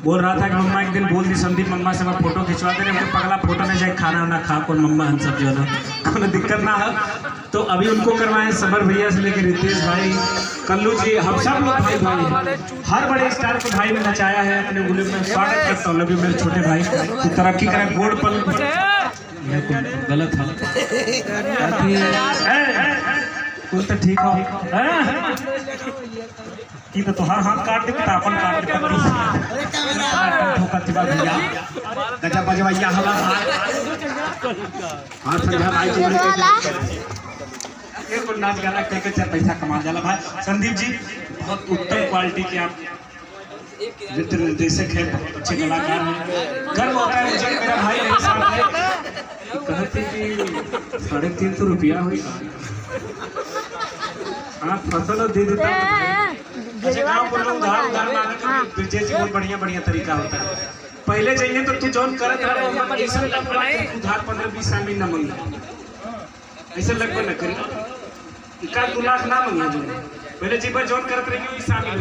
बोल रहा था कि मम्मा एक दिन बोल दी संदीप मम्मा से मैं फोटो खिंचवा दे रहे पगला फोटो में जाए खाना वाना खा कौन मम्मा हम सब जो है ना कोई दिक्कत ना है। तो अभी उनको करवाएं सबर भैया से लेकर रितेश भाई कल्लू जी हम सब लोग भाई भाई हर बड़े स्टार को भाई ने नचाया है अपने गुले में। स्वागत करता हूँ मेरे छोटे भाई तो तरक्की करें बोर्ड पर गलत है तो ठीक हो की तो हर हाथ काट दे अपन काट दे ठोका तिबा भैया गजब बजवैया हला हाथ संध्या भाई जी एक नाच गाना कह के पैसा कमा जाला भाई। संदीप जी बहुत उत्तम क्वालिटी के आप नृत्य निर्देशक है बहुत अच्छे कलाकार हैं। गर्व होता है मुझे मेरा भाई मेरे साथ है कहते कि 350 रुपया हुई हाँ फसल दे देता अच्छा गाँव बोल रहा हूँ उधार उधार मांगे जी बहुत बढ़िया बढ़िया तरीका होता है। पहले चाहिए तो तू जौन करत उधार 15-20 साल में न मंगी ऐसे लगभग न करी 1-2 लाख ना मंगा जो पहले जी पर जौन करत रही शामिल